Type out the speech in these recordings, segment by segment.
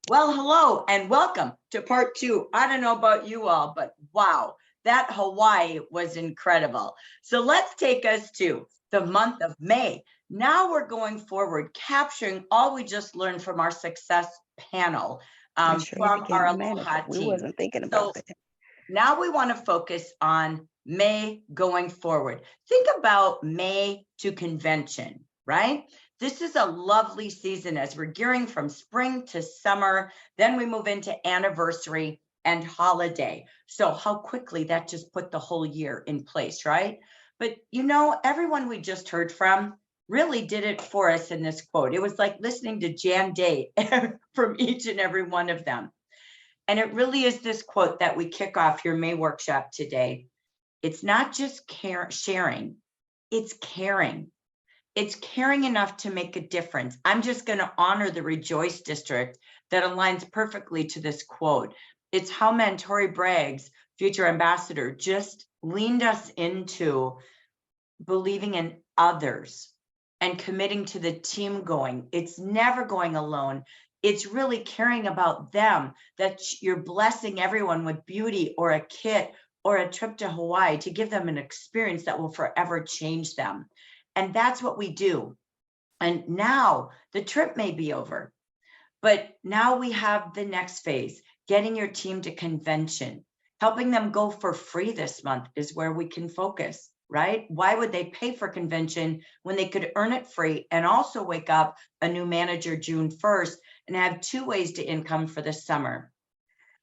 Well, hello and welcome to part 2. I don't know about you all, but wow, that Hawaii was incredible. So let's take us to the month of May. Now we're going forward, capturing all we just learned from our success panel I sure from became our a manager. Aloha We team. wasn't thinking So about that. now we want to focus on May going forward. Think about May to convention, right? This is a lovely season as we're gearing from spring to summer. Then we move into anniversary and holiday. So how quickly that just put the whole year in place, right? But you know, everyone we just heard from really did it for us in this quote. It was like listening to Jan Day from each and every one of them. And it really is this quote that we kick off your May workshop today. It's not just sharing, it's caring. It's caring enough to make a difference. I'm just going to honor the Rejoice District that aligns perfectly to this quote. It's how Mentori Bragg's future ambassador just leaned us into believing in others and committing to the team going. It's never going alone. It's really caring about them, that you're blessing everyone with beauty or a kit or a trip to Hawaii to give them an experience that will forever change them. And that's what we do. And now the trip may be over, but now we have the next phase, getting your team to convention. Helping them go for free this month is where we can focus, right? Why would they pay for convention when they could earn it free and also wake up a new manager June 1st and have 2 ways to income for the summer?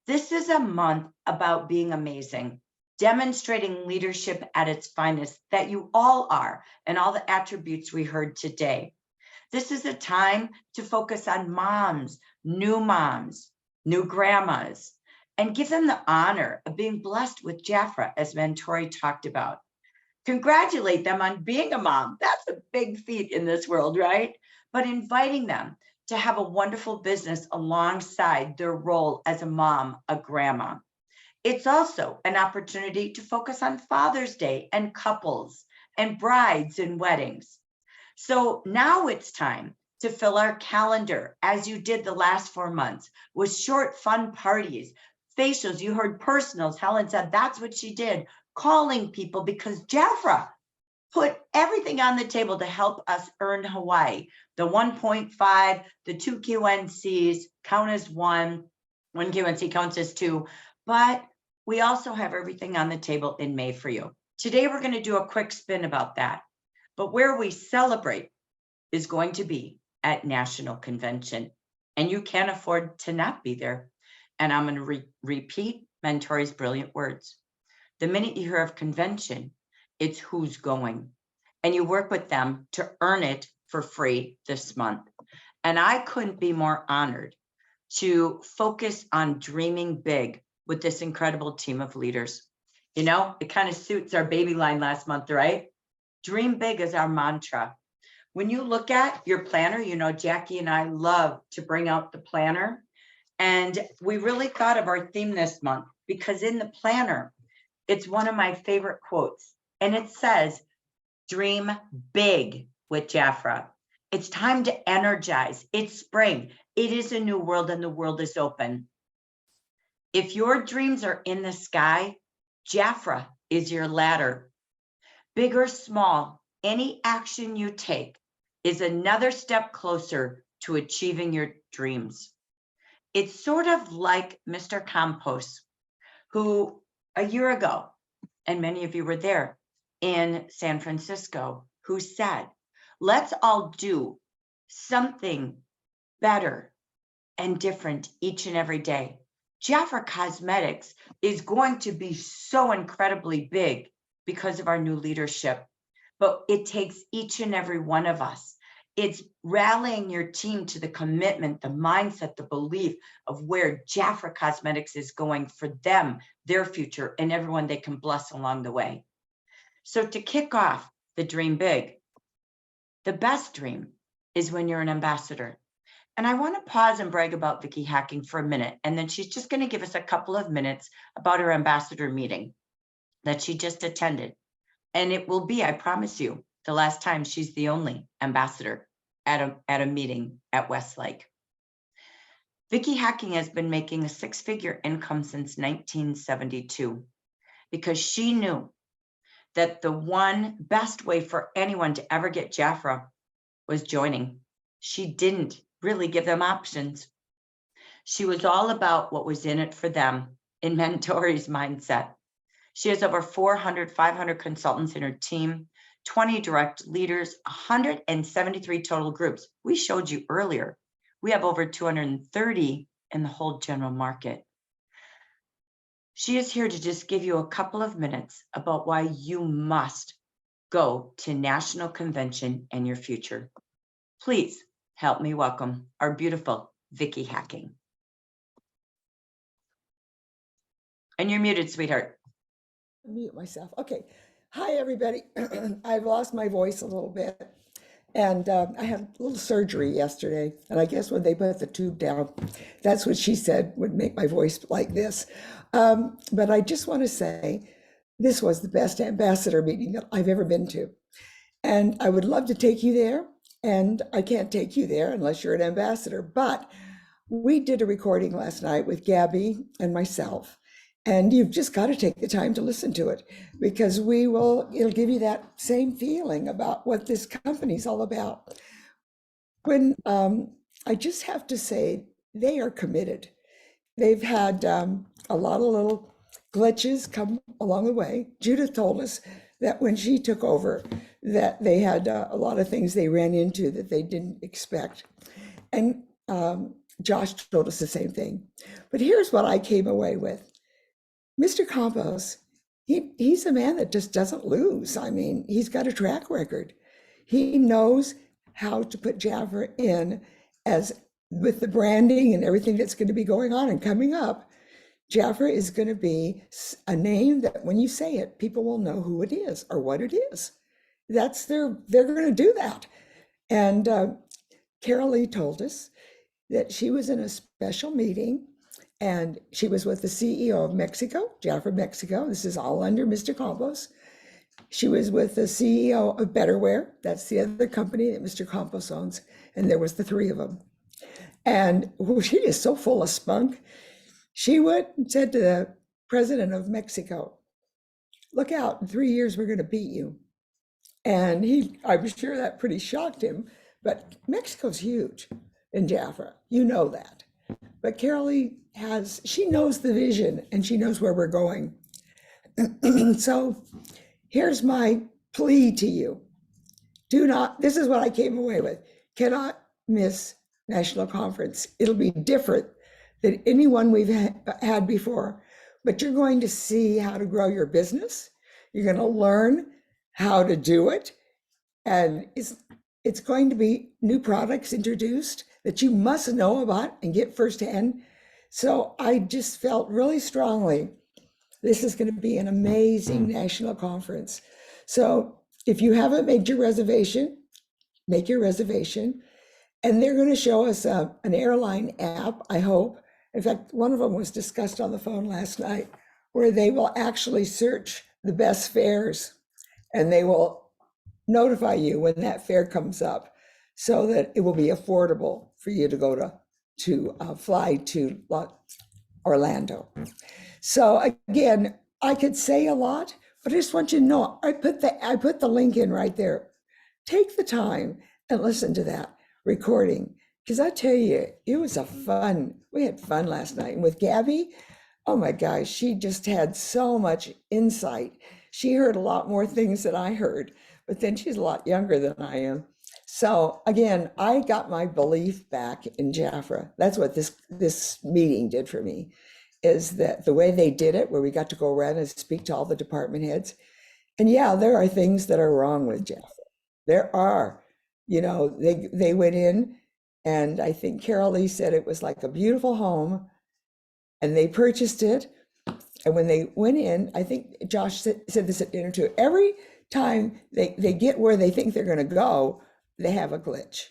This is a month about being amazing, demonstrating leadership at its finest that you all are and all the attributes we heard today. This is a time to focus on moms, new grandmas, and give them the honor of being blessed with Jafra, as Mentori talked about. Congratulate them on being a mom. That's a big feat in this world, right? But inviting them to have a wonderful business alongside their role as a mom, a grandma. It's also an opportunity to focus on Father's Day and couples and brides and weddings. So now it's time to fill our calendar, as you did the last 4 months, with short, fun parties, facials. You heard personals. Helen said that's what she did, calling people because Jafra put everything on the table to help us earn Hawaii. The 1.5, the 2 QNCs count as one QNC counts as two, but we also have everything on the table in May for you. Today, we're going to do a quick spin about that. But where we celebrate is going to be at National Convention, and you can't afford to not be there. And I'm going to repeat Mentori's brilliant words. The minute you hear of convention, it's who's going, and you work with them to earn it for free this month. And I couldn't be more honored to focus on dreaming big with this incredible team of leaders. You know, it kind of suits our baby line last month, right? Dream big is our mantra. When you look at your planner, you know, Jackie and I love to bring out the planner. And we really thought of our theme this month because in the planner, it's one of my favorite quotes. And it says, dream big with Jafra. It's time to energize. It's spring. It is a new world and the world is open. If your dreams are in the sky, Jafra is your ladder. Big or small, any action you take is another step closer to achieving your dreams. It's sort of like Mr. Compost, who a year ago, and many of you were there in San Francisco, who said, let's all do something better and different each and every day. Jafra Cosmetics is going to be so incredibly big because of our new leadership, but it takes each and every one of us. It's rallying your team to the commitment, the mindset, the belief of where Jafra Cosmetics is going for them, their future, and everyone they can bless along the way. So to kick off the dream big, the best dream is when you're an ambassador. And I want to pause and brag about Vicki Hacking for a minute, and then she's just going to give us a couple of minutes about her ambassador meeting that she just attended. And it will be, I promise you, the last time she's the only ambassador at a meeting at Westlake. Vicki Hacking has been making a six-figure income since 1972 because she knew that the one best way for anyone to ever get Jafra was joining. She didn't really give them options. She was all about what was in it for them in Mentori's mindset. She has over 400, 500 consultants in her team, 20 direct leaders, 173 total groups. We showed you earlier. We have over 230 in the whole general market. She is here to just give you a couple of minutes about why you must go to National Convention in your future. Please help me welcome our beautiful Vicki Hacking. And you're muted, sweetheart. Mute myself. Okay. Hi, everybody. I've lost my voice a little bit. And I had a little surgery yesterday. And I guess when they put the tube down, that's what she said would make my voice like this. But I just want to say this was the best ambassador meeting that I've ever been to. And I would love to take you there. And I can't take you there unless you're an ambassador. But we did a recording last night with Gabby and myself. And you've just got to take the time to listen to it, because it'll give you that same feeling about what this company's all about. When I just have to say, they are committed. They've had a lot of little glitches come along the way. Judith told us that when she took over, that they had a lot of things they ran into that they didn't expect. And Josh told us the same thing. But here's what I came away with. Mr. Campos, he's a man that just doesn't lose. I mean, he's got a track record. He knows how to put Jafra in as with the branding and everything that's going to be going on and coming up. Jafra is going to be a name that when you say it, people will know who it is or what it is. They're going to do that. And Carol Lee told us that she was in a special meeting. And she was with the CEO of Mexico, Jafra Mexico. This is all under Mr. Campos. She was with the CEO of Betterware. That's the other company that Mr. Campos owns. And there was the three of them. And she is so full of spunk. She went and said to the president of Mexico, look out, in 3 years, we're going to beat you. And I'm sure that pretty shocked him. But Mexico's huge in Jafra. You know that. But Carol Lee she knows the vision and she knows where we're going. So here's my plea to you. This is what I came away with. Cannot miss National Conference. It'll be different than any one we've had before, but you're going to see how to grow your business. You're going to learn how to do it. And it's going to be new products introduced that you must know about and get firsthand. So I just felt really strongly, this is going to be an amazing national conference. So if you haven't made your reservation, make your reservation. And they're going to show us an airline app, I hope. In fact, one of them was discussed on the phone last night, where they will actually search the best fares and they will notify you when that fare comes up so that it will be affordable for you to go to fly to Orlando. So again, I could say a lot, but I just want you to know, I put the link in right there. Take the time and listen to that recording, because I tell you, it was we had fun last night. And with Gabby, oh my gosh, she just had so much insight. She heard a lot more things than I heard, but then she's a lot younger than I am. So again, I got my belief back in Jafra. That's what this meeting did for me, is that the way they did it, where we got to go around and speak to all the department heads. And yeah, there are things that are wrong with Jafra. There are, they went in, and I think Carol Lee said it was like a beautiful home, and they purchased it. And when they went in, I think Josh said this at dinner too, every time they get where they think they're going to go, they have a glitch.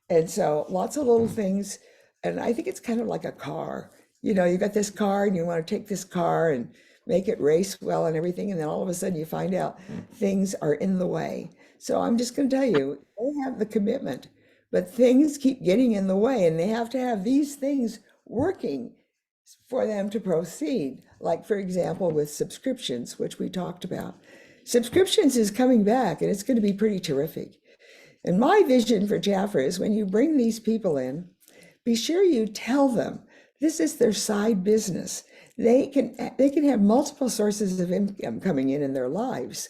And so lots of little things. And I think it's kind of like a car. You got this car and you want to take this car and make it race well and everything. And then all of a sudden you find out things are in the way. So I'm just going to tell you, they have the commitment, but things keep getting in the way, and they have to have these things working for them to proceed. Like, for example, with subscriptions, which we talked about. Subscriptions is coming back, and it's going to be pretty terrific. And my vision for Jafra is when you bring these people in, be sure you tell them this is their side business. They can have multiple sources of income coming in their lives,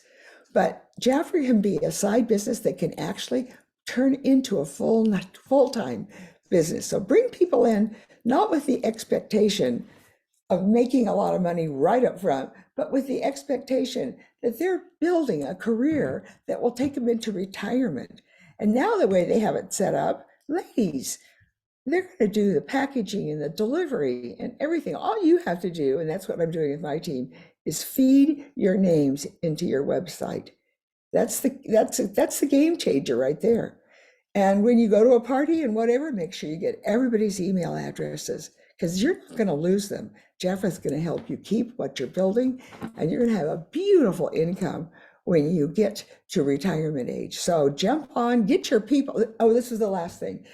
but Jafra can be a side business that can actually turn into a full-time business. So bring people in, not with the expectation of making a lot of money right up front, but with the expectation that they're building a career that will take them into retirement. And now the way they have it set up, ladies, they're going to do the packaging and the delivery and everything. All you have to do, and that's what I'm doing with my team, is feed your names into your website. That's the game changer right there. And when you go to a party and whatever, make sure you get everybody's email addresses, because you're not going to lose them. Jafra's going to help you keep what you're building, and you're going to have a beautiful income when you get to retirement age. So jump on, get your people. Oh, this is the last thing.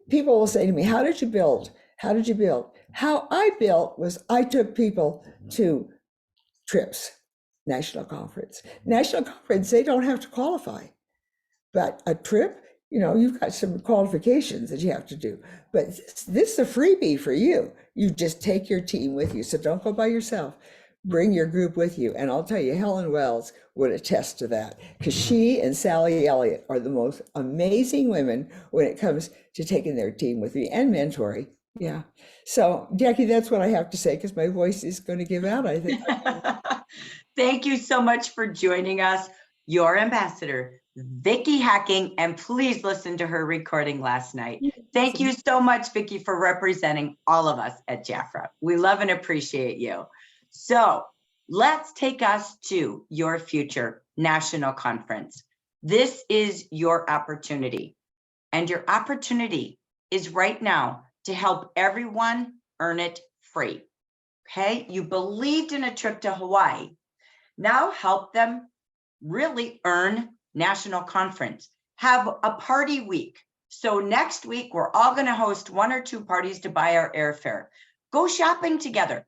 People will say to me, how did you build? How did you build? How I built was I took people to trips, national conference, they don't have to qualify. But a trip, you've got some qualifications that you have to do. But this is a freebie for you. You just take your team with you. So don't go by yourself. Bring your group with you. And I'll tell you, Helen Wells would attest to that, because she and Sally Elliott are the most amazing women when it comes to taking their team with me and mentoring. Yeah. So, Jackie, that's what I have to say, because my voice is going to give out, I think. Thank you so much for joining us. Your ambassador, Vicki Hacking, and please listen to her recording last night. Thank you so much, Vicki, for representing all of us at Jafra. We love and appreciate you. So let's take us to your future national conference. This is your opportunity, and your opportunity is right now to help everyone earn it free. Okay, you believed in a trip to Hawaii. Now help them really earn national conference. Have a party week. So next week, we're all going to host 1 or 2 parties to buy our airfare. Go shopping together.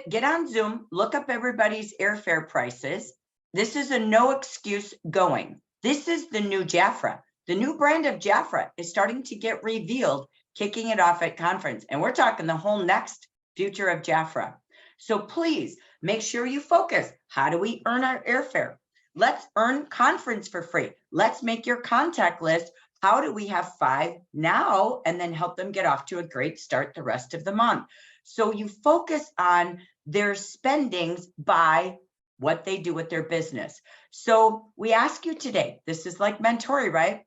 Get on Zoom, look up everybody's airfare prices. This is a no excuse going. This is the new Jafra. The new brand of Jafra is starting to get revealed, kicking it off at conference. And we're talking the whole next future of Jafra. So please make sure you focus. How do we earn our airfare? Let's earn conference for free. Let's make your contact list. How do we have 5 now and then help them get off to a great start the rest of the month? So you focus on their spendings by what they do with their business. So we ask you today, this is like mentoring, right?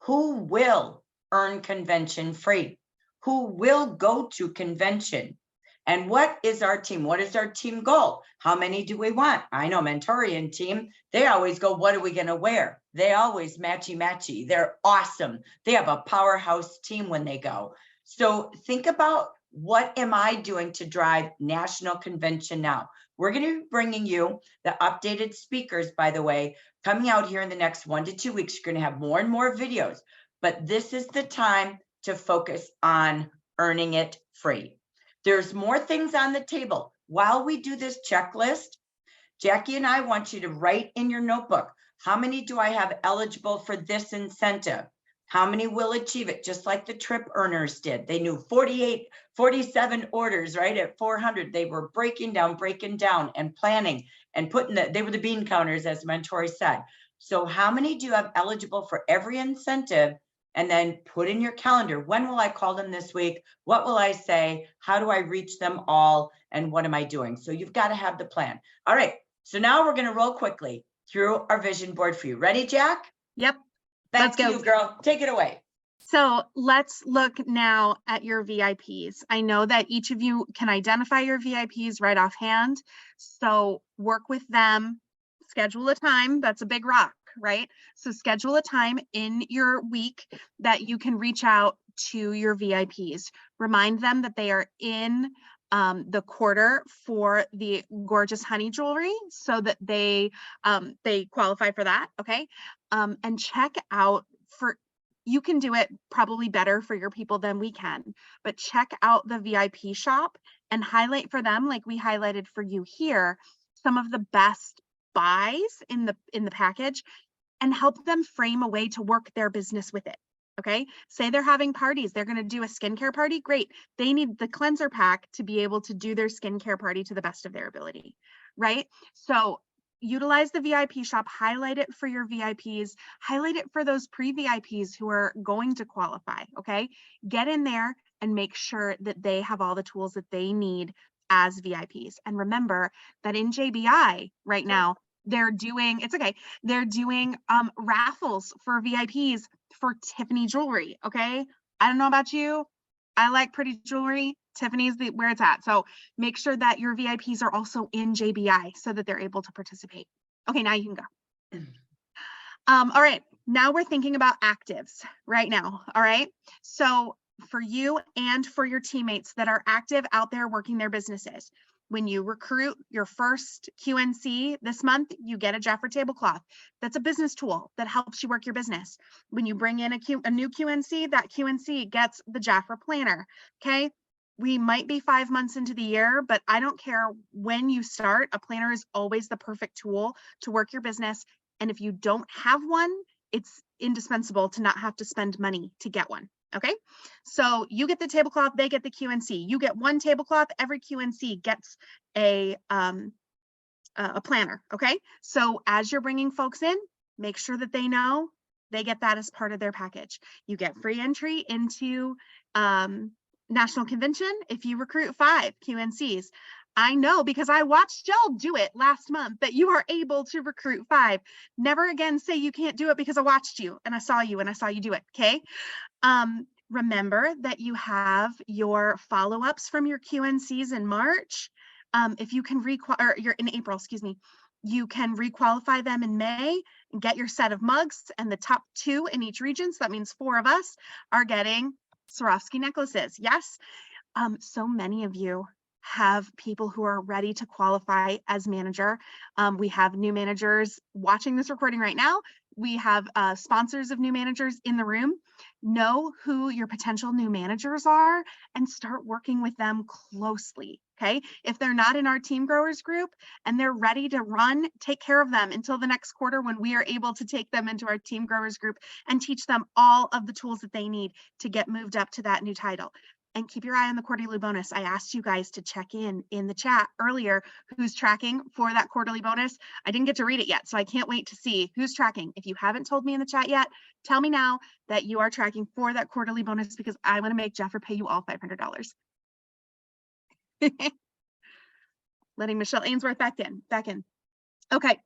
Who will earn convention free? Who will go to convention? And what is our team? What is our team goal? How many do we want? I know Mentorian team, they always go, what are we going to wear? They always matchy. They're awesome. They have a powerhouse team when they go. So think about, what am I doing to drive national convention now? We're going to be bringing you the updated speakers, by the way, coming out here in the next 1 to 2 weeks. You're going to have more and more videos, but this is the time to focus on earning it free. There's more things on the table. While we do this checklist, Jackie and I want you to write in your notebook, how many do I have eligible for this incentive? How many will achieve it? Just like the trip earners did. They knew 47 orders, right? At 400, they were breaking down and planning and they were the bean counters, as Mentor said. So how many do you have eligible for every incentive? And then put in your calendar, when will I call them this week? What will I say? How do I reach them all? And what am I doing? So you've got to have the plan. All right, so now we're going to roll quickly through our vision board for you. Ready, Jack? Yep. Back to you, girl. Take it away. So let's look now at your VIPs. I know that each of you can identify your VIPs right offhand. So work with them, schedule a time. That's a big rock, right? So schedule a time in your week that you can reach out to your VIPs. Remind them that they are in the quarter for the gorgeous honey jewelry, so that they qualify for that. Okay. And check out you can do it probably better for your people than we can, but check out the VIP shop and highlight for them, like we highlighted for you here, some of the best buys in the package, and help them frame a way to work their business with it. Okay, say they're having parties, they're going to do a skincare party. Great. They need the cleanser pack to be able to do their skincare party to the best of their ability, right? So utilize the VIP shop, highlight it for your VIPs, highlight it for those pre-VIPs who are going to qualify. Okay, get in there and make sure that they have all the tools that they need as VIPs. And remember that in JBI right now, they're doing, it's okay, they're doing raffles for VIPs for Tiffany jewelry. Okay, I don't know about you, I like pretty jewelry. Tiffany's where it's at. So make sure that your VIPs are also in JBI so that they're able to participate. Okay, now you can go. All right, now we're thinking about actives right now. All right, so for you and for your teammates that are active out there working their businesses, when you recruit your first QNC this month, you get a Jafra tablecloth. That's a business tool that helps you work your business. When you bring in a new QNC, that QNC gets the Jafra planner. Okay, we might be 5 months into the year, but I don't care when you start, a planner is always the perfect tool to work your business. And if you don't have one, it's indispensable to not have to spend money to get one. Okay, so you get the tablecloth, they get the QNC. You get one tablecloth, every QNC gets a planner. Okay, so as you're bringing folks in, make sure that they know they get that as part of their package. You get free entry into National Convention if you recruit 5 QNCs. I know because I watched y'all do it last month that you are able to recruit 5. Never again say you can't do it because I watched you and I saw you do it. Okay. Remember that you have your follow-ups from your QNCs in March. If you can or you're in April, excuse me, you can requalify them in May and get your set of mugs, and the top 2 in each region. So that means 4 of us are getting Swarovski necklaces. Yes. So many of you have people who are ready to qualify as manager. We have new managers watching this recording right now. We have sponsors of new managers in the room. Know who your potential new managers are and start working with them closely. Okay, if they're not in our team growers group and they're ready to run, take care of them until the next quarter when we are able to take them into our team growers group and teach them all of the tools that they need to get moved up to that new title. And keep your eye on the quarterly bonus. I asked you guys to check in the chat earlier who's tracking for that quarterly bonus. I didn't get to read it yet, so I can't wait to see who's tracking. If you haven't told me in the chat yet, tell me now that you are tracking for that quarterly bonus, because I want to make Jafra pay you all $500. Letting Michelle Ainsworth back in. Okay,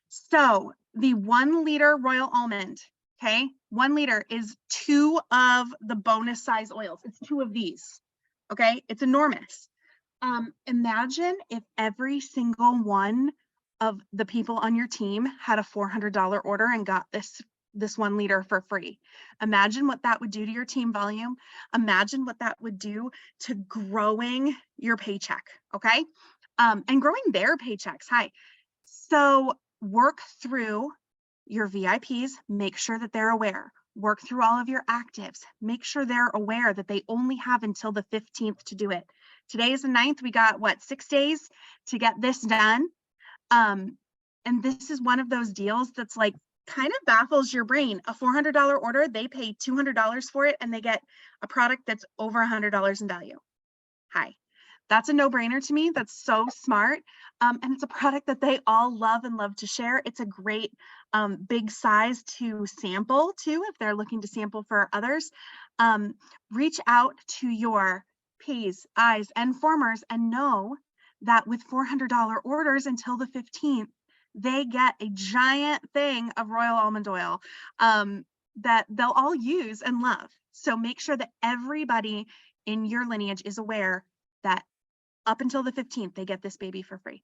so the 1 liter royal almond. Okay, 1 liter is 2 of the bonus size oils. It's 2 of these. Okay, it's enormous. Imagine if every single one of the people on your team had a $400 order and got this 1 liter for free. Imagine what that would do to your team volume. Imagine what that would do to growing your paycheck. Okay, and growing their paychecks. Hi. So work through your VIPs, make sure that they're aware. Work through all of your actives, make sure they're aware that they only have until the 15th to do it. Today is the 9th. We got 6 days to get this done. And this is one of those deals that's like kind of baffles your brain. A $400 order, they pay $200 for it and they get a product that's over $100 in value. Hi. That's a no-brainer to me. That's so smart. And it's a product that they all love and love to share. It's a great big size to sample too, if they're looking to sample for others. Reach out to your P's, I's, and formers and know that with $400 orders until the 15th, they get a giant thing of royal almond oil that they'll all use and love. So make sure that everybody in your lineage is aware that up until the 15th, they get this baby for free.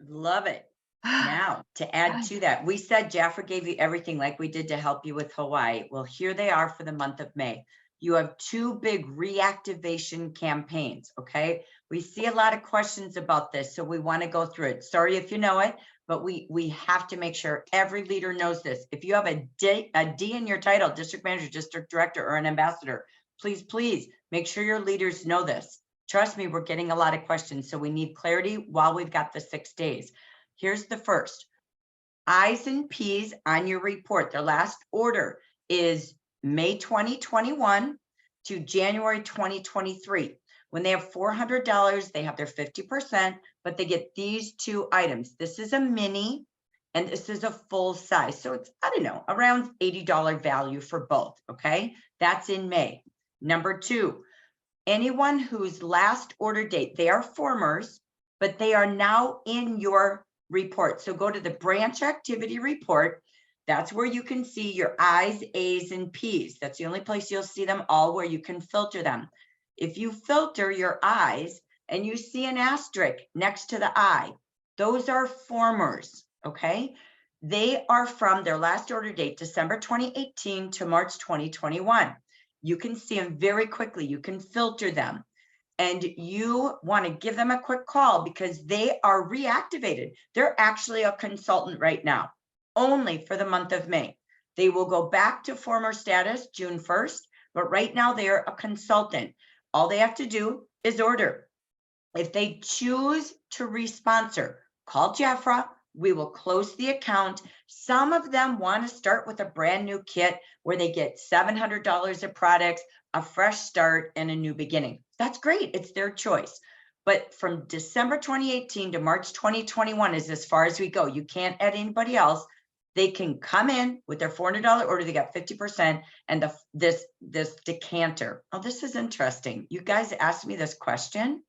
Love it. Now, to add to that, we said Jafra gave you everything like we did to help you with Hawaii. Well, here they are for the month of May. You have 2 big reactivation campaigns, okay? We see a lot of questions about this, so we want to go through it. Sorry if you know it. but we have to make sure every leader knows this. If you have a D in your title, district manager, district director, or an ambassador, please make sure your leaders know this. Trust me, we're getting a lot of questions, so we need clarity while we've got the 6 days. Here's the first. I's and P's on your report. Their last order is May 2021 to January 2023. When they have $400, they have their 50%, but they get these 2 items. This is a mini and this is a full size. So it's, I don't know, around $80 value for both, okay? That's in May. Number 2, anyone whose last order date, they are formers, but they are now in your report. So go to the branch activity report. That's where you can see your I's, A's, and P's. That's the only place you'll see them all where you can filter them. If you filter your I's and you see an asterisk next to the I, those are formers, okay? They are from their last order date, December 2018 to March 2021. You can see them very quickly. You can filter them. And you want to give them a quick call because they are reactivated. They're actually a consultant right now, only for the month of May. They will go back to former status June 1st, but right now they're a consultant. All they have to do is order. If they choose to responsor, call Jafra. We will close the account. Some of them want to start with a brand new kit where they get $700 of products, a fresh start, and a new beginning. That's great. It's their choice. But from December 2018 to March 2021 is as far as we go. You can't add anybody else. They can come in with their $400 order. They got 50%, and this decanter. Oh, this is interesting. You guys asked me this question.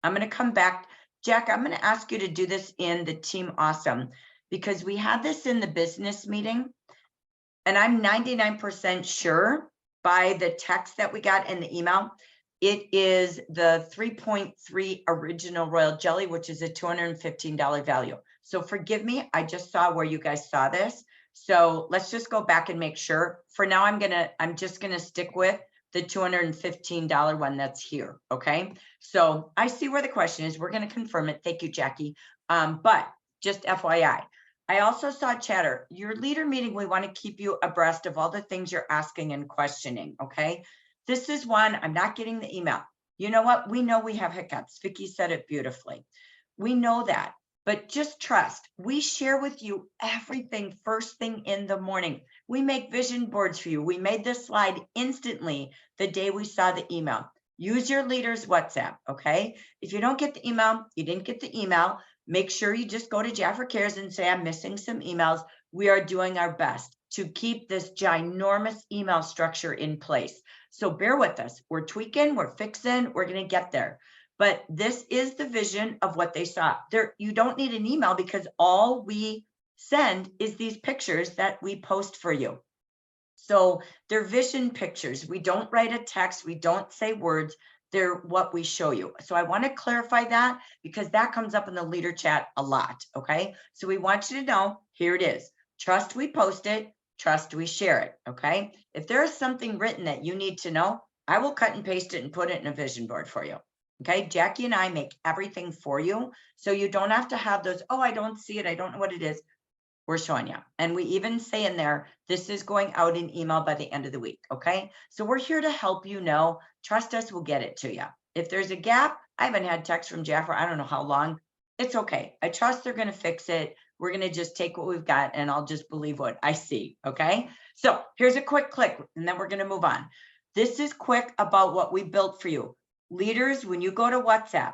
I'm going to come back. Jack, I'm going to ask you to do this in the Team Awesome, because we had this in the business meeting, and I'm 99% sure by the text that we got in the email, it is the 3.3 original royal jelly, which is a $215 value. So forgive me, I just saw where you guys saw this. So let's just go back and make sure. For now, I'm just gonna stick with the $215 one that's here, okay? So I see where the question is. We're gonna confirm it. Thank you, Jackie. But just FYI, I also saw chatter. Your leader meeting, we wanna keep you abreast of all the things you're asking and questioning, okay? This is one, I'm not getting the email. You know what? We know we have hiccups. Vicki said it beautifully. We know that, but just trust. We share with you everything first thing in the morning. We make vision boards for you. We made this slide instantly the day we saw the email. Use your leader's WhatsApp, okay? If you don't get the email, you didn't get the email, make sure you just go to Jafra Cares and say, I'm missing some emails. We are doing our best to keep this ginormous email structure in place. So bear with us. We're tweaking, we're fixing, we're going to get there. But this is the vision of what they saw. There, you don't need an email because all we send is these pictures that we post for you. So they're vision pictures. We don't write a text. We don't say words. They're what we show you. So I want to clarify that because that comes up in the leader chat a lot. Okay. So we want you to know, here it is. Trust we post it. Trust we share it. Okay. If there is something written that you need to know, I will cut and paste it and put it in a vision board for you. Okay. Jackie and I make everything for you. So you don't have to have those, oh, I don't see it. I don't know what it is. We're showing you. And we even say in there, this is going out in email by the end of the week. Okay. So we're here to help you know, trust us, we'll get it to you. If there's a gap, I haven't had text from Jafra, I don't know how long. It's okay. I trust they're going to fix it. We're going to just take what we've got and I'll just believe what I see. Okay. So here's a quick click and then we're going to move on. This is quick about what we built for you. Leaders, when you go to WhatsApp,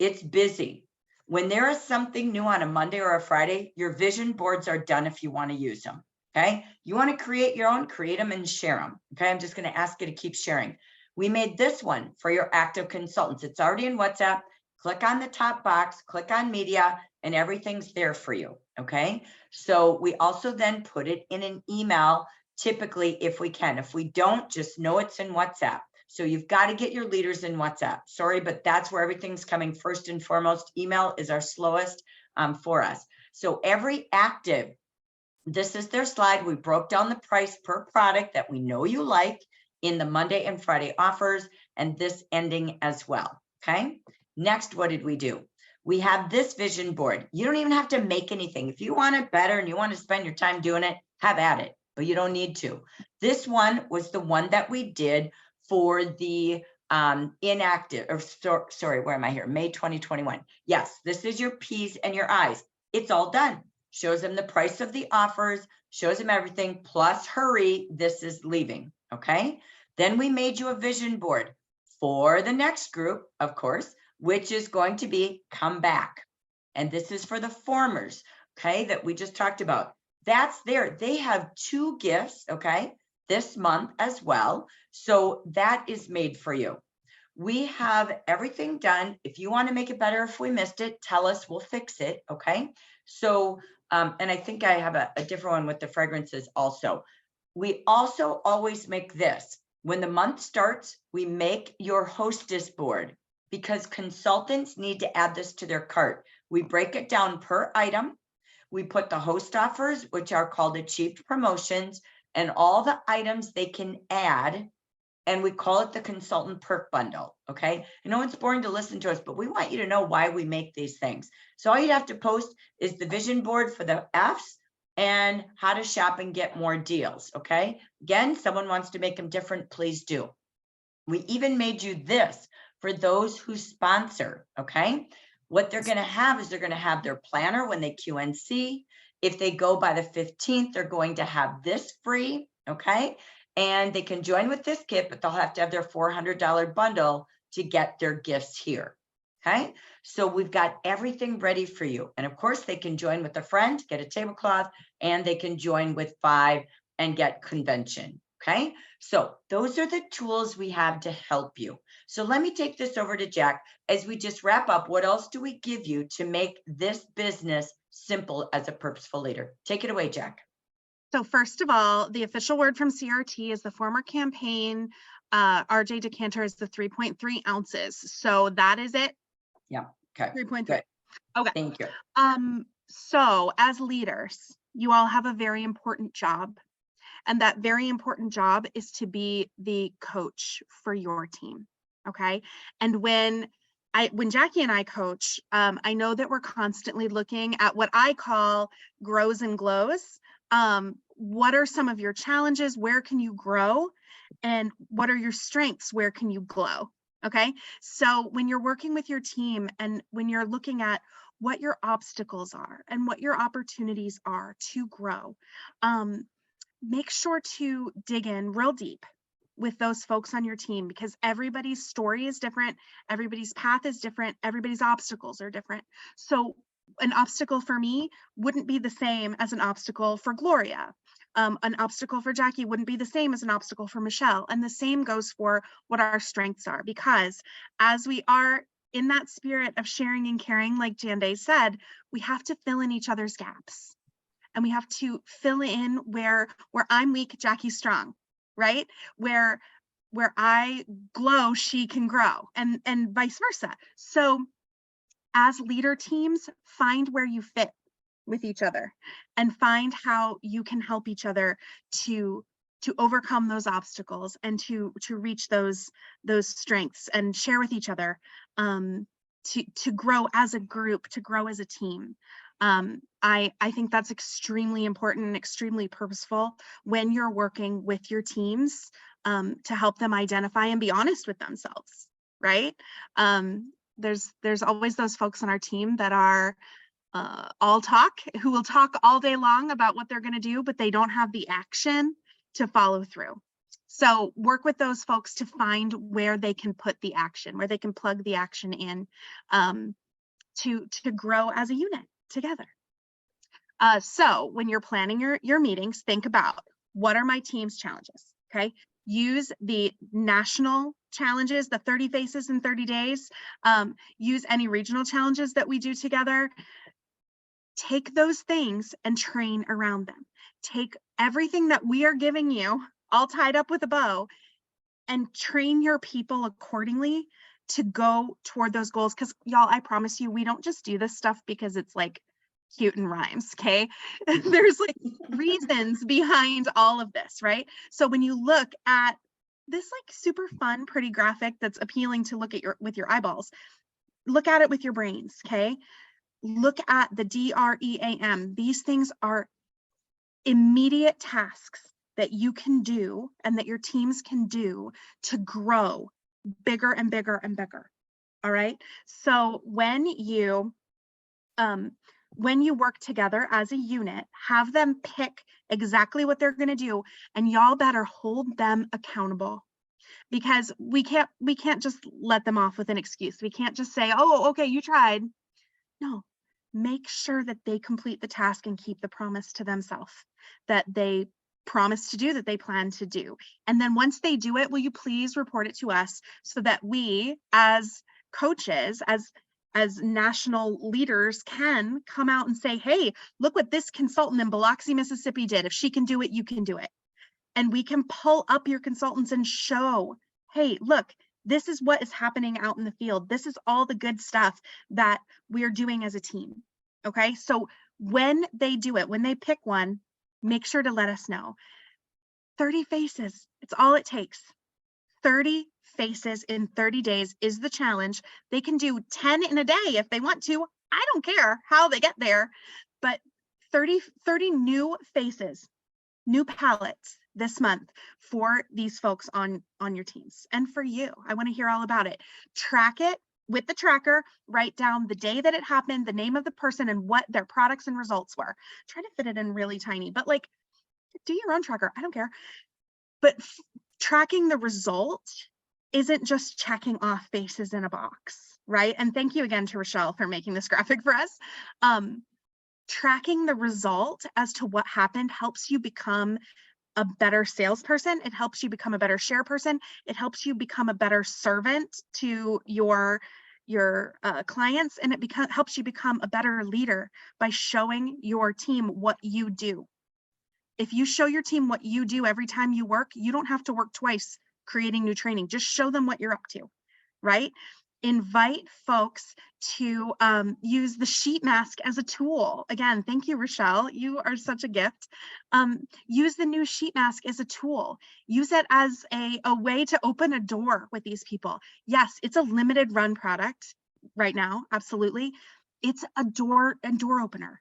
it's busy. When there is something new on a Monday or a Friday, your vision boards are done if you want to use them. Okay. You want to create your own, create them and share them. Okay. I'm just going to ask you to keep sharing. We made this one for your active consultants. It's already in WhatsApp. Click on the top box, click on media, and everything's there for you. Okay. So we also then put it in an email, typically if we can. If we don't, just know it's in WhatsApp. So you've got to get your leaders in WhatsApp. Sorry, but that's where everything's coming first and foremost. Email is our slowest for us. So every active, this is their slide. We broke down the price per product that we know you like in the Monday and Friday offers, and this ending as well. Okay. Next, what did we do? We have this vision board. You don't even have to make anything. If you want it better and you want to spend your time doing it, have at it, but you don't need to. This one was the one that we did for the inactive, or sorry, where am I here? May 2021. Yes, this is your P's and your I's. It's all done. Shows them the price of the offers, shows them everything, plus hurry, this is leaving, okay? Then we made you a vision board for the next group, of course, which is going to be come back. And this is for the formers, okay, that we just talked about. That's there. They have 2 gifts, okay, this month as well. So that is made for you. We have everything done. If you want to make it better, if we missed it, tell us, we'll fix it, okay? So, and I think I have a different one with the fragrances also. We also always make this. When the month starts, we make your hostess board because consultants need to add this to their cart. We break it down per item. We put the host offers, which are called achieved promotions, and all the items they can add, and we call it the consultant perk bundle, okay? I know it's boring to listen to us, but we want you to know why we make these things. So all you'd have to post is the vision board for the F's and how to shop and get more deals, okay? Again, someone wants to make them different, please do. We even made you this for those who sponsor, okay? What they're gonna have is they're gonna have their planner when they QNC. If they go by the 15th, they're going to have this free, okay? And they can join with this kit, but they'll have to have their $400 bundle to get their gifts here, okay? So we've got everything ready for you. And of course, they can join with a friend, get a tablecloth, and they can join with 5 and get convention, okay? So those are the tools we have to help you. So let me take this over to Jack. As we just wrap up, what else do we give you to make this business simple as a purposeful leader? Take it away, Jack. So first of all, the official word from CRT is the former campaign. RJ decanter is the 3.3 ounces. So that is it. Yeah. Okay. 3.3. Good. Okay. Thank you. So as leaders, you all have a very important job. And that very important job is to be the coach for your team. Okay. And when Jackie and I coach, I know that we're constantly looking at what I call grows and glows. What are some of your challenges? Where can you grow? And what are your strengths? Where can you glow? Okay. So when you're working with your team and when you're looking at what your obstacles are and what your opportunities are to grow, make sure to dig in real deep with those folks on your team, because everybody's story is different. Everybody's path is different. Everybody's obstacles are different. So an obstacle for me wouldn't be the same as an obstacle for Gloria. An obstacle for Jackie wouldn't be the same as an obstacle for Michelle. And the same goes for what our strengths are, because as we are in that spirit of sharing and caring, like Janday said, we have to fill in each other's gaps. And we have to fill in where I'm weak, Jackie's strong, right? Where I glow, she can grow, and vice versa. So as leader teams, find where you fit with each other and find how you can help each other to overcome those obstacles and to reach those strengths and share with each other, to grow as a group, to grow as a team. I think that's extremely important and extremely purposeful when you're working with your teams, to help them identify and be honest with themselves, right? There's always those folks on our team that are all talk, who will talk all day long about what they're going to do, but they don't have the action to follow through. So work with those folks to find where they can put the action, where they can plug the action in, to grow as a unit together. So when you're planning your meetings, think about, what are my team's challenges? Okay. Use the national challenges, the 30 faces in 30 days. Use any regional challenges that we do together. Take those things and train around them. Take everything that we are giving you, all tied up with a bow, and train your people accordingly to go toward those goals. Because y'all, I promise you, we don't just do this stuff because it's like cute and rhymes, okay? There's like reasons behind all of this, right? So when you look at this like super fun, pretty graphic that's appealing to look at with your eyeballs, look at it with your brains, okay? Look at the DREAM. These things are immediate tasks that you can do and that your teams can do to grow bigger and bigger and bigger. All right. So when you work together as a unit, have them pick exactly what they're going to do, and y'all better hold them accountable, because we can't just let them off with an excuse. We can't just say, oh, okay, you tried. No, make sure that they complete the task and keep the promise to themselves that they promise to do, that they plan to do. And then once they do it, will you please report it to us so that we as coaches, as national leaders, can come out and say, hey, look what this consultant in Biloxi, Mississippi did. If she can do it, you can do it. And we can pull up your consultants and show, hey, look, this is what is happening out in the field. This is all the good stuff that we're doing as a team. Okay, so when they do it, when they pick one, make sure to let us know. 30 faces, it's all it takes. 30 faces in 30 days is the challenge. They can do 10 in a day if they want to. I don't care how they get there, but 30 new faces, new palettes this month for these folks on your teams. And for you, I want to hear all about it. Track it with the tracker, write down the day that it happened, the name of the person, and what their products and results were. Try to fit it in really tiny, but like, do your own tracker. I don't care. But tracking the result isn't just checking off faces in a box, right? And thank you again to Rochelle for making this graphic for us. Tracking the result as to what happened helps you become a better salesperson. It helps you become a better share person. It helps you become a better servant to your clients, and it helps you become a better leader by showing your team what you do. If you show your team what you do every time you work, you don't have to work twice creating new training. Just show them what you're up to, right? Invite folks to use the sheet mask as a tool. Again, thank you, Rochelle. You are such a gift. Use the new sheet mask as a tool. Use it as a way to open a door with these people. Yes, it's a limited run product right now. Absolutely. It's a door opener.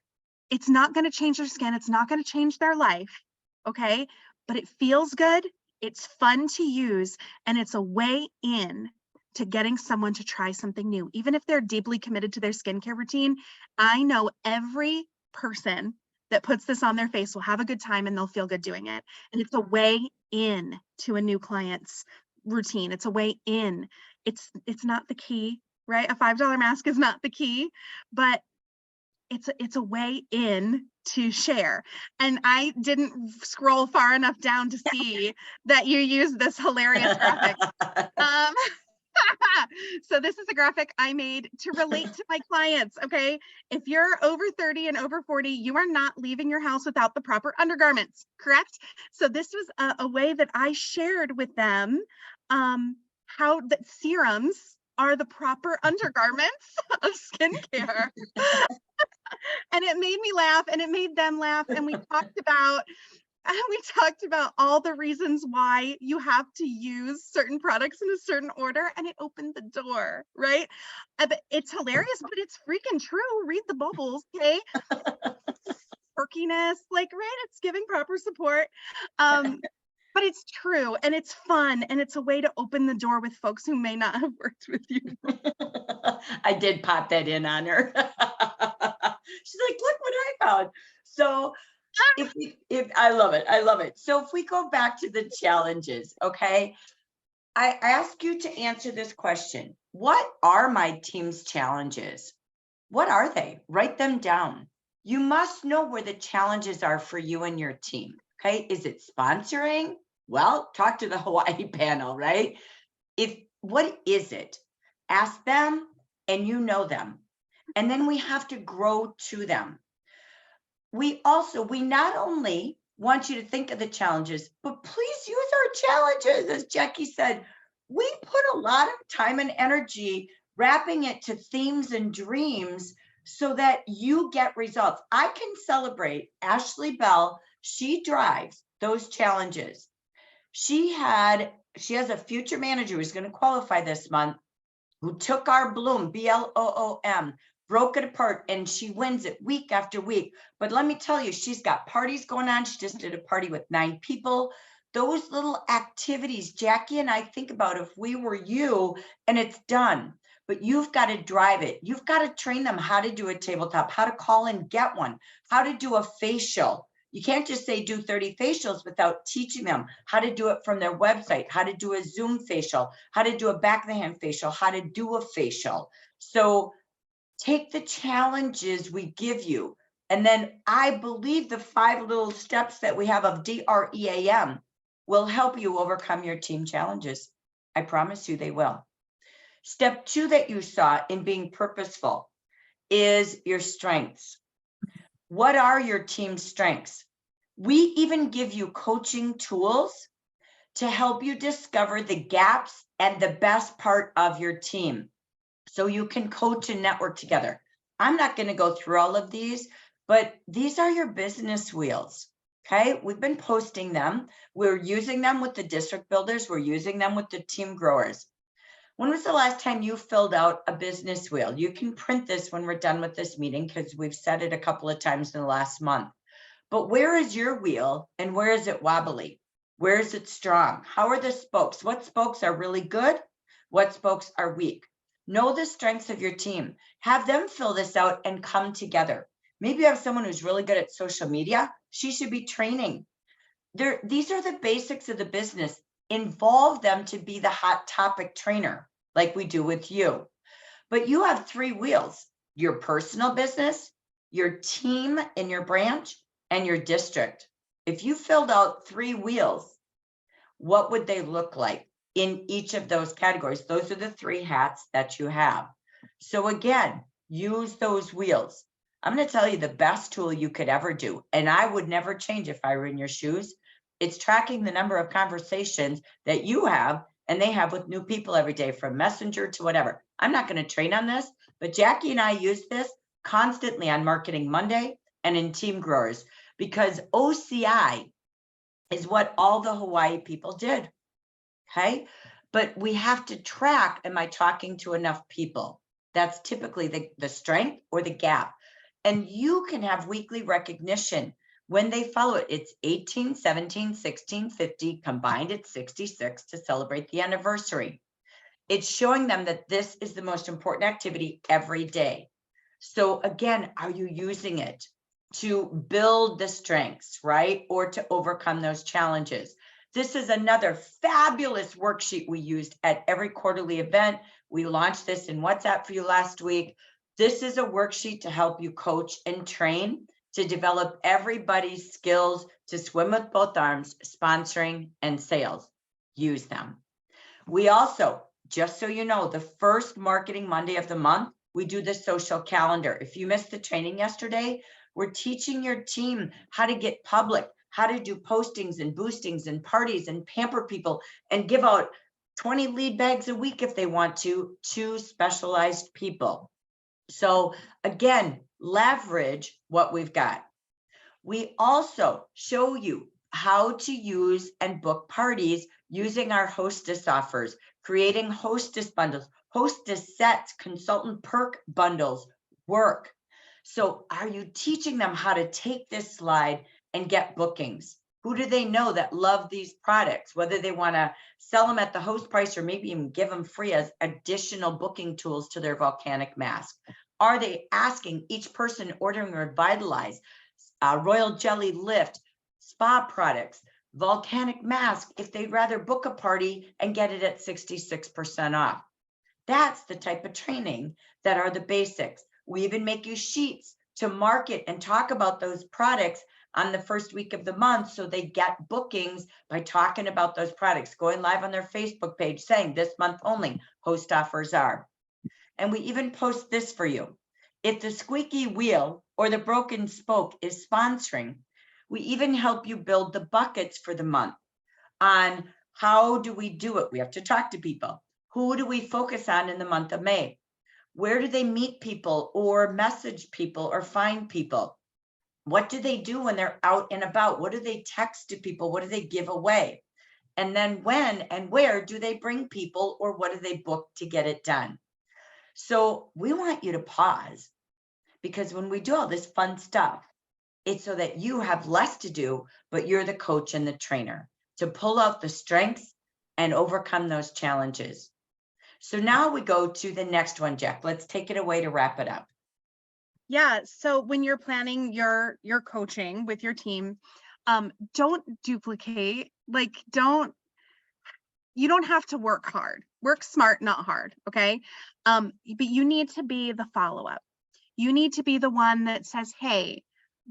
It's not going to change their skin. It's not going to change their life. Okay. But it feels good. It's fun to use. And it's a way in to getting someone to try something new. Even if they're deeply committed to their skincare routine, I know every person that puts this on their face will have a good time and they'll feel good doing it. And it's a way in to a new client's routine. It's a way in. It's not the key, right? A $5 mask is not the key, but it's a way in to share. And I didn't scroll far enough down to see that you use this hilarious graphic. So this is a graphic I made to relate to my clients, okay? If you're over 30 and over 40, you are not leaving your house without the proper undergarments, correct? So this was a way that I shared with them how that serums are the proper undergarments of skincare. And it made me laugh and it made them laugh. And we talked about all the reasons why you have to use certain products in a certain order, and it opened the door, right? It's hilarious, but it's freaking true. Read the bubbles, okay? Perkiness, like, right? It's giving proper support. But it's true, and it's fun, and it's a way to open the door with folks who may not have worked with you. I did pop that in on her. She's like, look what I found. So if I love it. So if we go back to the challenges, okay, I ask you to answer this question. What are my team's challenges? What are they? Write them down. You must know where the challenges are for you and your team. Okay. Is it sponsoring? Well, talk to the Hawaii panel, right? What is it? Ask them and you know them. And then we have to grow to them. We not only want you to think of the challenges, but please use our challenges. As Jackie said, we put a lot of time and energy wrapping it to themes and dreams so that you get results. I can celebrate Ashley Bell. She drives those challenges. She has a future manager who's going to qualify this month, who took our bloom, BLOOM, broke it apart, and she wins it week after week. But let me tell you, she's got parties going on. She just did a party with 9 people. Those little activities, Jackie and I think about if we were you, and it's done, but you've got to drive it. You've got to train them how to do a tabletop, how to call and get one, how to do a facial. You can't just say do 30 facials without teaching them how to do it from their website, how to do a Zoom facial, how to do a back of the hand facial, how to do a facial. So take the challenges we give you. And then I believe the 5 little steps that we have of DREAM will help you overcome your team challenges. I promise you they will. Step 2 that you saw in being purposeful is your strengths. What are your team strengths? We even give you coaching tools to help you discover the gaps and the best part of your team, so you can coach and network together. I'm not going to go through all of these, but these are your business wheels. Okay, we've been posting them. We're using them with the district builders. We're using them with the team growers. When was the last time you filled out a business wheel? You can print this when we're done with this meeting because we've said it a couple of times in the last month. But where is your wheel and where is it wobbly? Where is it strong? How are the spokes? What spokes are really good? What spokes are weak? Know the strengths of your team. Have them fill this out and come together. Maybe you have someone who's really good at social media. She should be training. These are the basics of the business. Involve them to be the hot topic trainer, like we do with you. But you have 3 wheels: your personal business, your team in your branch, and your district. If you filled out 3 wheels, what would they look like in each of those categories? Those are the 3 hats that you have. So again, use those wheels. I'm going to tell you the best tool you could ever do, and I would never change if I were in your shoes. It's tracking the number of conversations that you have and they have with new people every day, from Messenger to whatever. I'm not going to train on this, but Jackie and I use this constantly on Marketing Monday and in Team Growers, because OCI is what all the Hawaii people did. Okay, but we have to track, am I talking to enough people? That's typically the strength or the gap. And you can have weekly recognition when they follow it. It's 18, 17, 16, 50, combined it's 66 to celebrate the anniversary. It's showing them that this is the most important activity every day. So again, are you using it to build the strengths, right? Or to overcome those challenges? This is another fabulous worksheet we used at every quarterly event. We launched this in WhatsApp for you last week. This is a worksheet to help you coach and train to develop everybody's skills to swim with both arms, sponsoring and sales. Use them. We also, just so you know, the first Marketing Monday of the month, we do the social calendar. If you missed the training yesterday, we're teaching your team how to get public, how to do postings and boostings and parties and pamper people and give out 20 lead bags a week if they want to specialized people. So again, leverage what we've got. We also show you how to use and book parties using our hostess offers, creating hostess bundles, hostess sets, consultant perk bundles work. So are you teaching them how to take this slide and get bookings? Who do they know that love these products, whether they want to sell them at the host price or maybe even give them free as additional booking tools to their volcanic mask? Are they asking each person ordering Revitalize, Royal Jelly Lift, spa products, volcanic mask, if they'd rather book a party and get it at 66% off? That's the type of training that are the basics. We even make you sheets to market and talk about those products on the first week of the month, so they get bookings by talking about those products, going live on their Facebook page saying this month only host offers are. And we even post this for you. If the squeaky wheel or the broken spoke is sponsoring, we even help you build the buckets for the month on how do we do it. We have to talk to people. Who do we focus on in the month of May? Where do they meet people or message people or find people? What do they do when they're out and about? What do they text to people? What do they give away? And then when and where do they bring people, or what do they book to get it done? So we want you to pause, because when we do all this fun stuff, it's so that you have less to do, but you're the coach and the trainer to pull out the strengths and overcome those challenges. So now we go to the next one, Jack. Let's take it away to wrap it up. Yeah. So when you're planning your coaching with your team, don't duplicate. Like, you don't have to work hard. Work smart, not hard. Okay. But you need to be the follow-up. You need to be the one that says, hey,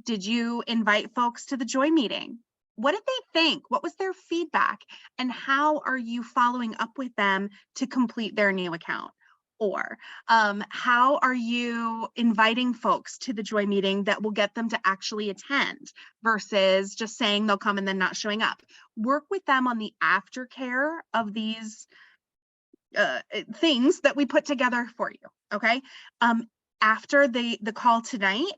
did you invite folks to the joy meeting? What did they think? What was their feedback? And how are you following up with them to complete their new account? Or how are you inviting folks to the joy meeting that will get them to actually attend versus just saying they'll come and then not showing up? Work with them on the aftercare of these things that we put together for you. Okay. After the call tonight,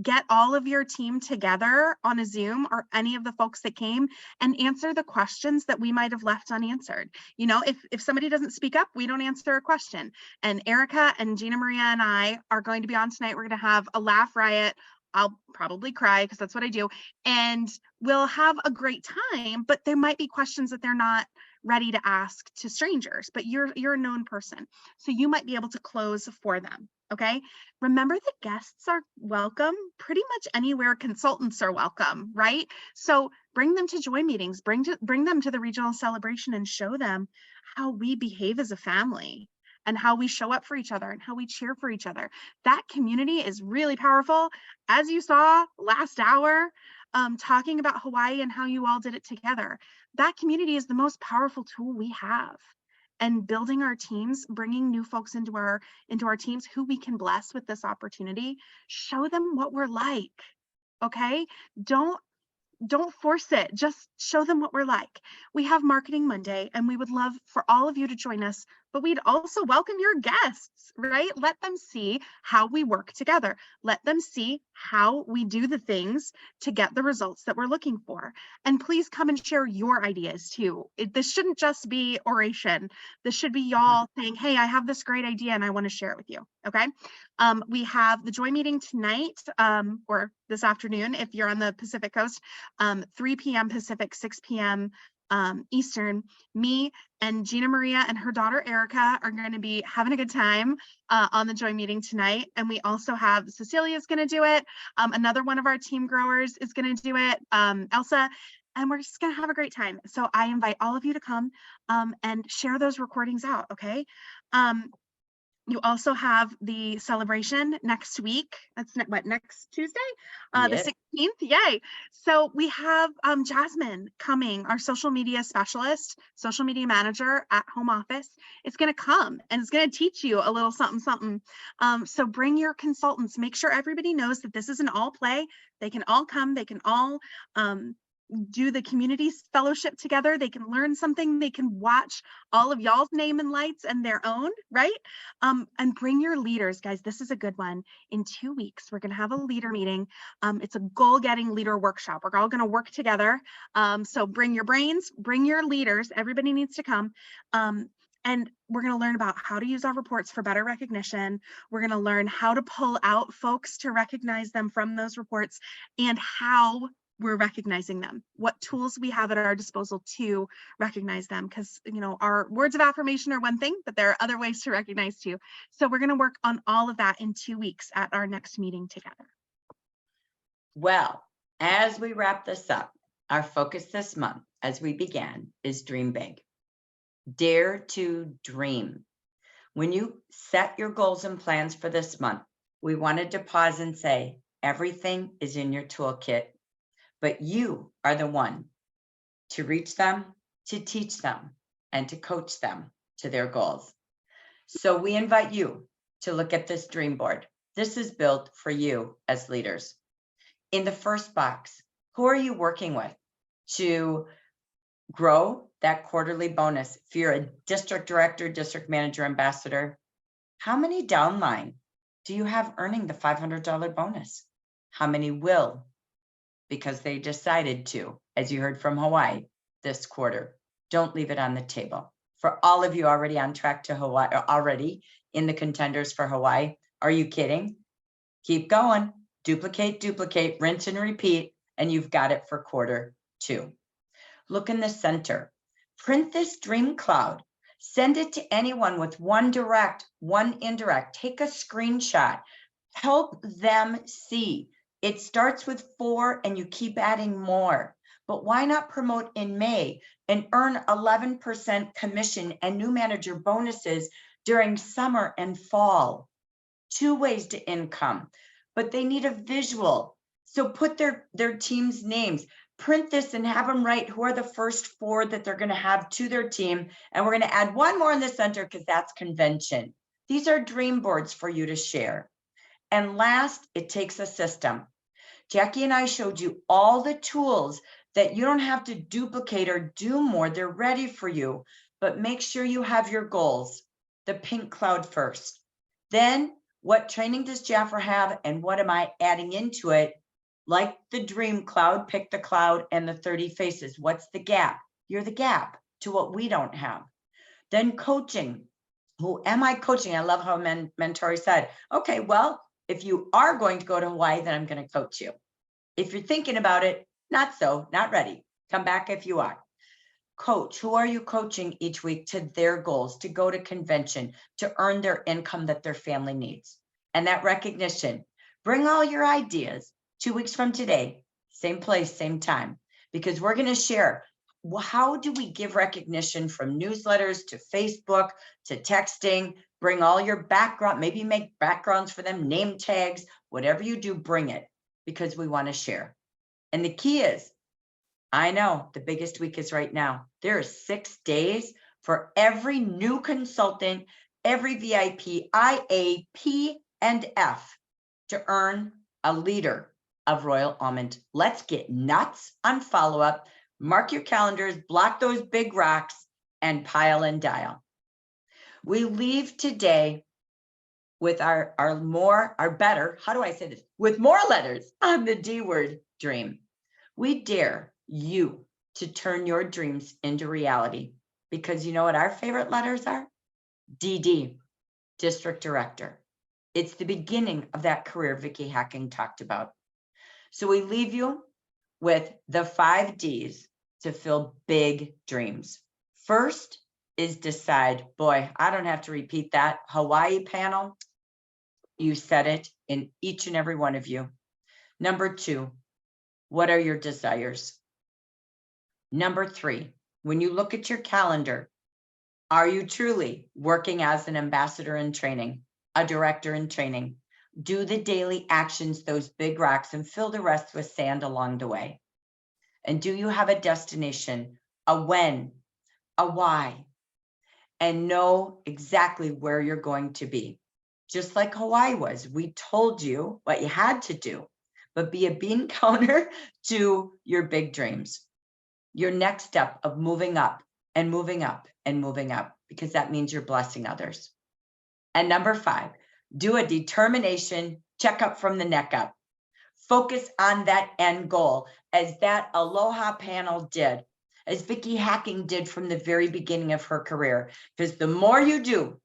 get all of your team together on a Zoom, or any of the folks that came, and answer the questions that we might have left unanswered. You know, if somebody doesn't speak up, we don't answer a question. And Erica and Gina Maria and I are going to be on tonight. We're going to have a laugh riot. I'll probably cry because that's what I do. And we'll have a great time, but there might be questions that they're not ready to ask to strangers, but you're a known person. So you might be able to close for them. Okay. Remember that guests are welcome pretty much anywhere consultants are welcome, right? So bring them to joy meetings, bring them to the regional celebration, and show them how we behave as a family and how we show up for each other and how we cheer for each other. That community is really powerful. As you saw last hour, talking about Hawaii and how you all did it together. That community is the most powerful tool we have. And building our teams, bringing new folks into our teams who we can bless with this opportunity, show them what we're like. Okay? Don't force it. Just show them what we're like. We have Marketing Monday, and we would love for all of you to join us, but we'd also welcome your guests, right? Let them see how we work together. Let them see how we do the things to get the results that we're looking for. And please come and share your ideas too. This shouldn't just be oration. This should be y'all saying, hey, I have this great idea and I want to share it with you. Okay. We have the joy meeting tonight, or this afternoon, if you're on the Pacific Coast, 3 p.m. Pacific, 6 p.m. Eastern. Me and Gina Maria and her daughter Erica are going to be having a good time on the joy meeting tonight. And we also have Cecilia's going to do it. Another one of our team growers is going to do it, Elsa. And we're just going to have a great time. So I invite all of you to come and share those recordings out. Okay. You also have the celebration next week. That's next Tuesday, the 16th. Yay. So we have Jasmine coming, our social media specialist, social media manager at home office. It's going to come and it's going to teach you a little something, something. So bring your consultants. Make sure everybody knows that this is an all play. They can all come. They can all do the community fellowship together. They can learn something. They can watch all of y'all's name and lights and their own, right? And bring your leaders, guys. This is a good one. In 2 weeks, we're going to have a leader meeting. It's a goal-getting leader workshop. We're all going to work together. So bring your brains, bring your leaders. Everybody needs to come. And we're going to learn about how to use our reports for better recognition. We're going to learn how to pull out folks to recognize them from those reports, and how we're recognizing them, what tools we have at our disposal to recognize them. Because, you know, our words of affirmation are one thing, but there are other ways to recognize too. So we're going to work on all of that in 2 weeks at our next meeting together. Well, as we wrap this up, our focus this month, as we began, is dream big. Dare to dream. When you set your goals and plans for this month, we wanted to pause and say, everything is in your toolkit, but you are the one to reach them, to teach them, and to coach them to their goals. So we invite you to look at this dream board. This is built for you as leaders. In the first box, who are you working with to grow that quarterly bonus? If you're a district director, district manager, ambassador, how many downline do you have earning the $500 bonus? How many will? Because they decided to, as you heard from Hawaii this quarter. Don't leave it on the table. for all of you already on track to Hawaii, or already in the contenders for Hawaii. Are you kidding? Keep going. Duplicate, duplicate, rinse and repeat, and you've got it for Q2. Look in the center. Print this dream cloud. Send it to anyone with one direct, one indirect. Take a screenshot. Help them see. It starts with 4 and you keep adding more. But why not promote in May and earn 11% commission and new manager bonuses during summer and fall? 2 ways to income, but they need a visual. So put their team's names, print this and have them write who are the first 4 that they're going to have to their team. And we're going to add one more in the center because that's convention. These are dream boards for you to share. And last, it takes a system. Jackie and I showed you all the tools that you don't have to duplicate or do more. They're ready for you, but make sure you have your goals, the pink cloud first. Then what training does Jaffer have and what am I adding into it? Like the dream cloud, pick the cloud and the 30 faces. What's the gap? You're the gap to what we don't have. Then coaching. Who am I coaching? I love how Mentori said, okay, well, if you are going to go to Hawaii, then I'm going to coach you. If you're thinking about it, not so, not ready. Come back if you are. Coach, who are you coaching each week to their goals, to go to convention, to earn their income that their family needs? And that recognition, bring all your ideas 2 weeks from today, same place, same time, because we're going to share, well, how do we give recognition from newsletters to Facebook to texting? Bring all your background, maybe make backgrounds for them, name tags, whatever you do, bring it, because we want to share. And the key is, I know the biggest week is right now. There are 6 days for every new consultant, every VIP, IA, P, and F to earn a leader of Royal Almond. Let's get nuts on follow-up. Mark your calendars, block those big rocks, and pile and dial. We leave today with our better, how do I say this? With more letters on the D word, dream. We dare you to turn your dreams into reality, because you know what our favorite letters are? DD, District Director. It's the beginning of that career Vicki Hacking talked about. So we leave you with the 5 Ds to fill big dreams. First is decide. Boy, I don't have to repeat that. Hawaii panel, you said it in each and every one of you. Number 2, what are your desires? Number 3, when you look at your calendar, are you truly working as an ambassador in training, a director in training? Do the daily actions, those big rocks, and fill the rest with sand along the way. And do you have a destination, a when, a why, and know exactly where you're going to be? Just like Hawaii was, we told you what you had to do, but be a bean counter to your big dreams. Your next step of moving up and moving up and moving up, because that means you're blessing others. And number 5, do a determination checkup from the neck up. Focus on that end goal, as that Aloha panel did, as Vicki Hacking did from the very beginning of her career. Because the more you do,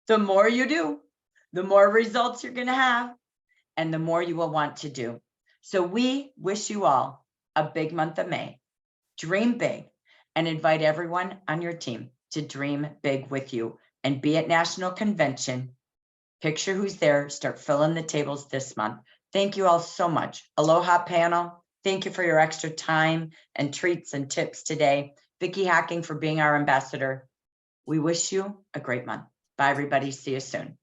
the more results you're going to have, and the more you will want to do. So we wish you all a big month of May. Dream big, and invite everyone on your team to dream big with you and be at National Convention. Picture who's there, start filling the tables this month. Thank you all so much. Aloha panel, thank you for your extra time and treats and tips today. Vicki Hacking for being our ambassador. We wish you a great month. Bye everybody, see you soon.